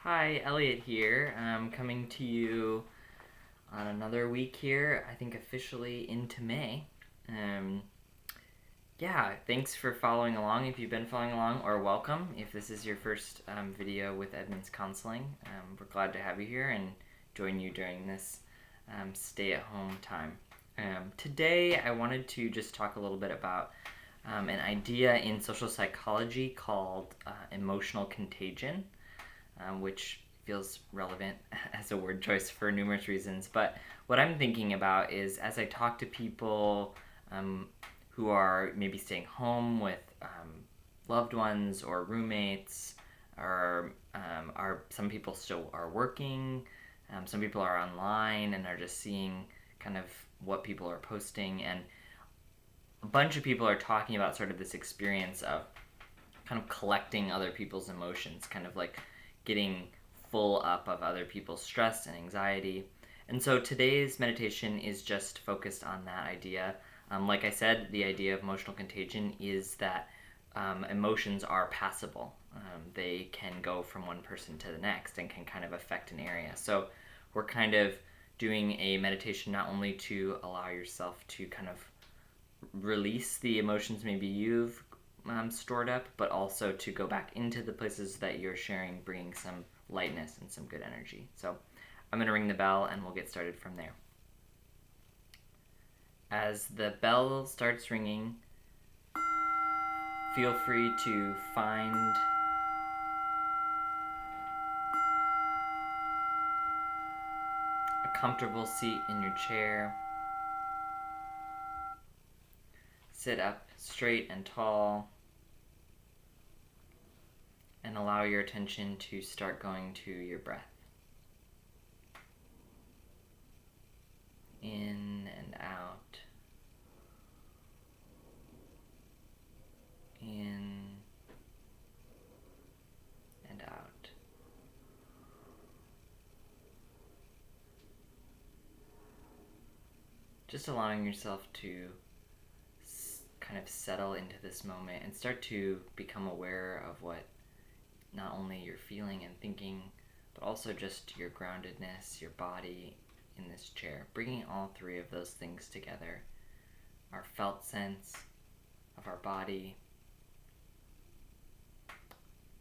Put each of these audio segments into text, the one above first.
Hi, Elliot here. I'm coming to you on another week here, I think officially into May. Um, thanks for following along if you've been following along, or welcome if this is your first video with Edmonds Counseling. We're glad to have you here and join you during this stay-at-home time. Today, I wanted to just talk a little bit about an idea in social psychology called emotional contagion. Which feels relevant as a word choice for numerous reasons. But what I'm thinking about is as I talk to people who are maybe staying home with loved ones or roommates, or some people still are working, some people are online and are just seeing kind of what people are posting, and a bunch of people are talking about sort of this experience of kind of collecting other people's emotions, kind of like getting full up of other people's stress and anxiety. And so today's meditation is just focused on that idea. Like I said, the idea of emotional contagion is that emotions are passable. They can go from one person to the next and can kind of affect an area. So we're kind of doing a meditation not only to allow yourself to kind of release the emotions maybe you've stored up, but also to go back into the places that you're sharing, bringing some lightness and some good energy. So I'm going to ring the bell and we'll get started from there. As the bell starts ringing, feel free to find a comfortable seat in your chair. Sit up straight and tall, and allow your attention to start going to your breath. In and out. In and out. Just allowing yourself to kind of settle into this moment and start to become aware of what not only you're feeling and thinking, but also just your groundedness, your body in this chair. Bringing all three of those things together. Our felt sense of our body,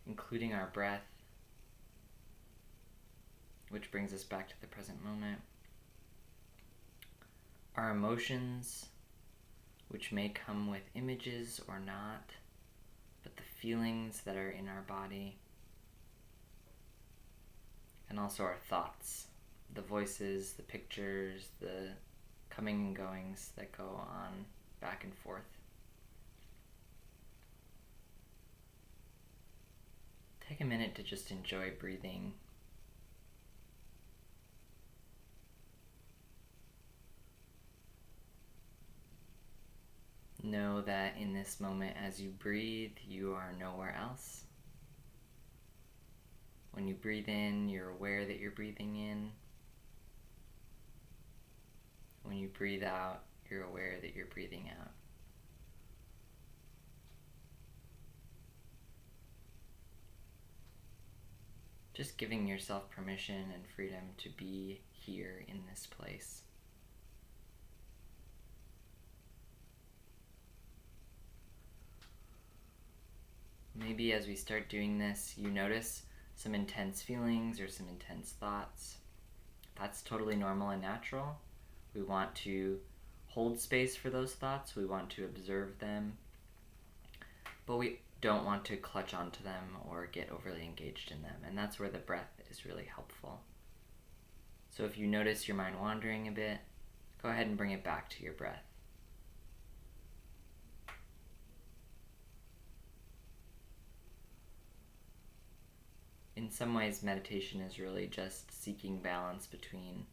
including our breath, which brings us back to the present moment. Our emotions, which may come with images or not, but the feelings that are in our body. And also our thoughts, the voices, the pictures, the coming and goings that go on back and forth. Take a minute to just enjoy breathing. Know that in this moment, as you breathe, you are nowhere else. When you breathe in, you're aware that you're breathing in. When you breathe out, you're aware that you're breathing out. Just giving yourself permission and freedom to be here in this place. Maybe as we start doing this, you notice some intense feelings or some intense thoughts. That's totally normal and natural. We want to hold space for those thoughts. We want to observe them. But we don't want to clutch onto them or get overly engaged in them. And that's where the breath is really helpful. So if you notice your mind wandering a bit, go ahead and bring it back to your breath. In some ways, meditation is really just seeking balance between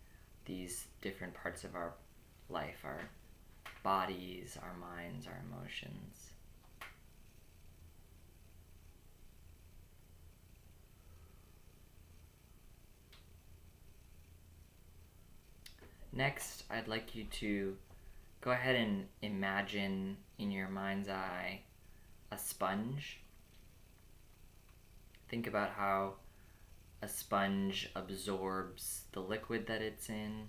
these different parts of our life, our bodies, our minds, our emotions. Next, I'd like you to go ahead and imagine in your mind's eye a sponge. Think about how a sponge absorbs the liquid that it's in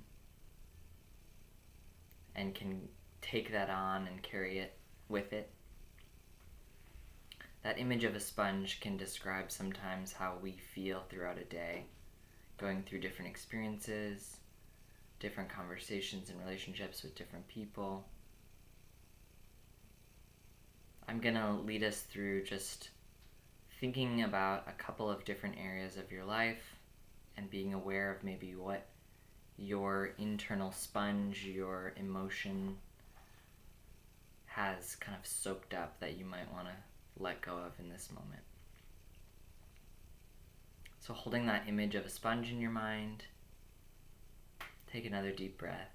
and can take that on and carry it with it. That image of a sponge can describe sometimes how we feel throughout a day, going through different experiences, different conversations and relationships with different people. I'm going to lead us through just thinking about a couple of different areas of your life and being aware of maybe what your internal sponge, your emotion has kind of soaked up that you might want to let go of in this moment. So holding that image of a sponge in your mind, take another deep breath.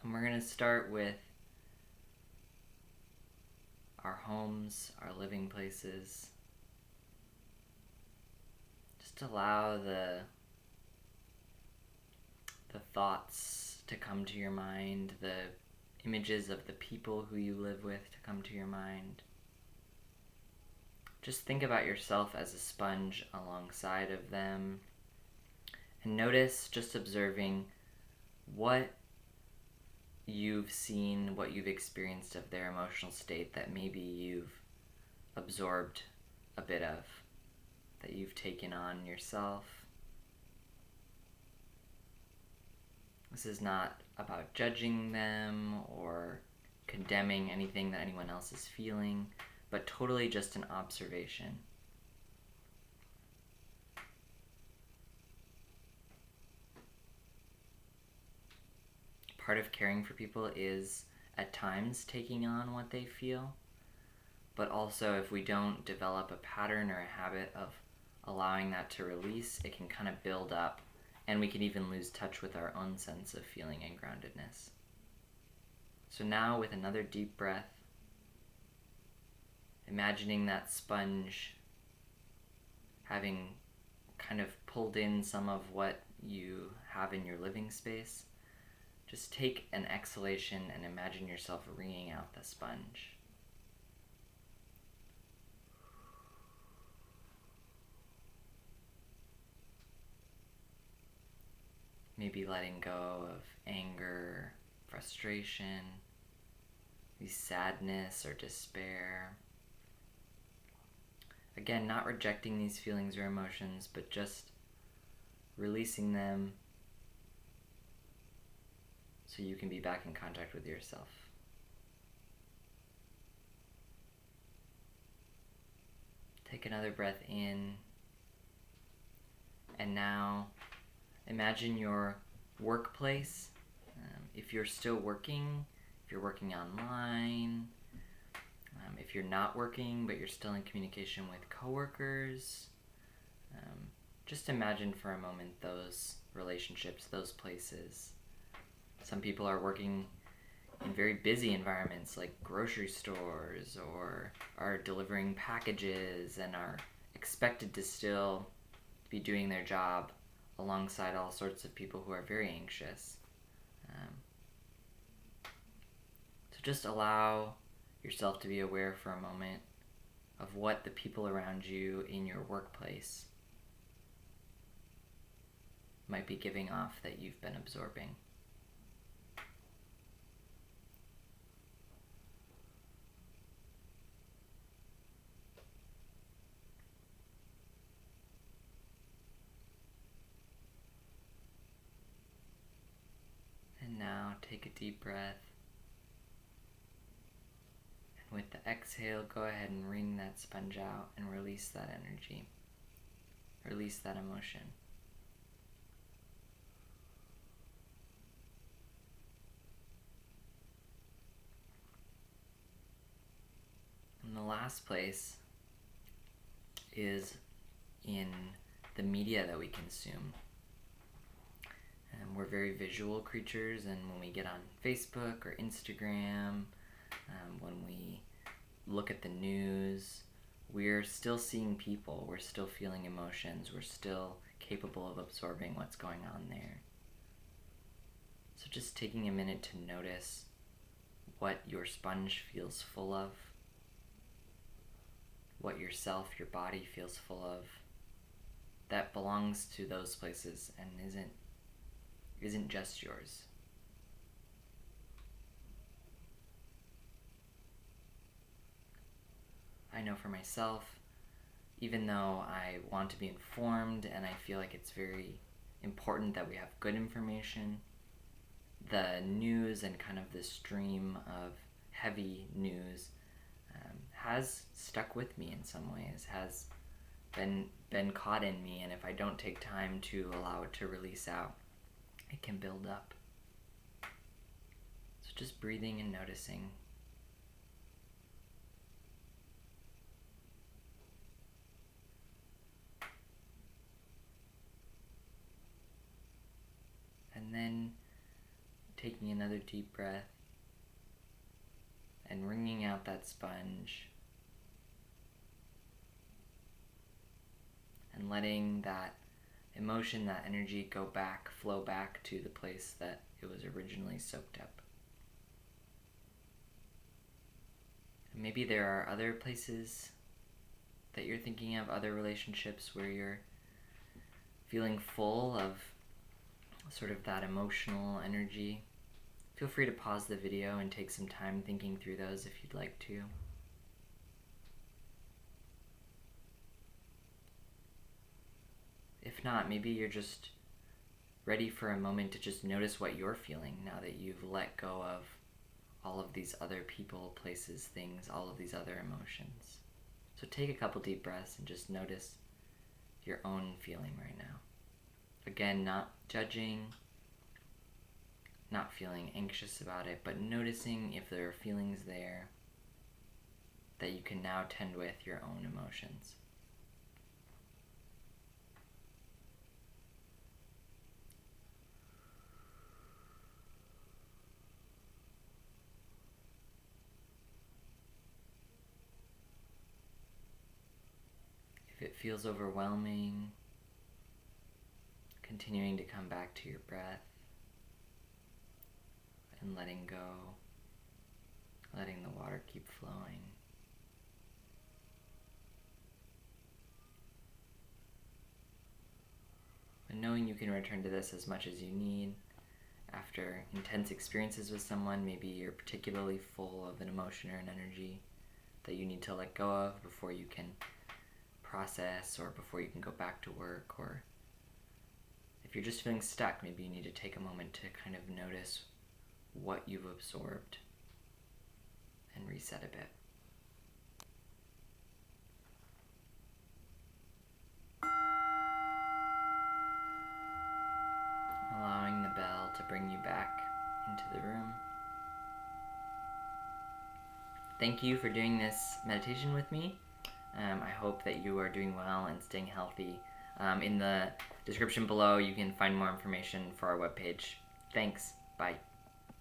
And we're going to start with our homes, our living places. Just allow the thoughts to come to your mind, the images of the people who you live with to come to your mind. Just think about yourself as a sponge alongside of them, and notice, just observing what you've seen, what you've experienced of their emotional state that maybe you've absorbed a bit of, that you've taken on yourself. This is not about judging them or condemning anything that anyone else is feeling, but totally just an observation. Part of caring for people is at times taking on what they feel, but also if we don't develop a pattern or a habit of allowing that to release, it can kind of build up, and we can even lose touch with our own sense of feeling and groundedness. So now, with another deep breath, imagining that sponge having kind of pulled in some of what you have in your living space, just take an exhalation and imagine yourself wringing out the sponge. Maybe letting go of anger, frustration, maybe sadness or despair. Again, not rejecting these feelings or emotions, but just releasing them so you can be back in contact with yourself. Take another breath in, and now imagine your workplace. If you're still working, if you're working online, if you're not working but you're still in communication with coworkers, just imagine for a moment those relationships, those places. Some people are working in very busy environments like grocery stores, or are delivering packages and are expected to still be doing their job alongside all sorts of people who are very anxious. So just allow yourself to be aware for a moment of what the people around you in your workplace might be giving off that you've been absorbing. And now take a deep breath. And with the exhale, go ahead and wring that sponge out and release that energy. Release that emotion. And the last place is in the media that we consume. We're very visual creatures, and when we get on Facebook or Instagram, when we look at the news, we're still seeing people, we're still feeling emotions, we're still capable of absorbing what's going on there. So just taking a minute to notice what your sponge feels full of. what yourself, your body feels full of that belongs to those places and isn't just yours. I know for myself, even though I want to be informed and I feel like it's very important that we have good information, the news and kind of the stream of heavy news has stuck with me in some ways, has been caught in me, and if I don't take time to allow it to release out, it can build up. So just breathing and noticing. And then taking another deep breath and wringing out that sponge and letting that emotion, that energy flow back to the place that it was originally soaked up. And maybe there are other places that you're thinking of, other relationships where you're feeling full of sort of that emotional energy. Feel free to pause the video and take some time thinking through those if you'd like to. If not, maybe you're just ready for a moment to just notice what you're feeling now that you've let go of all of these other people, places, things, all of these other emotions. So take a couple deep breaths and just notice your own feeling right now. Again, not judging, not feeling anxious about it, but noticing if there are feelings there that you can now tend with your own emotions. If it feels overwhelming, continuing to come back to your breath and letting go, letting the water keep flowing. And knowing you can return to this as much as you need after intense experiences with someone. Maybe you're particularly full of an emotion or an energy that you need to let go of before you can process or before you can go back to work, or if you're just feeling stuck, maybe you need to take a moment to kind of notice what you've absorbed and reset a bit. Allowing the bell to bring you back into the room. Thank you for doing this meditation with me. I hope that you are doing well and staying healthy. In the description below, you can find more information for our webpage. Thanks. Bye.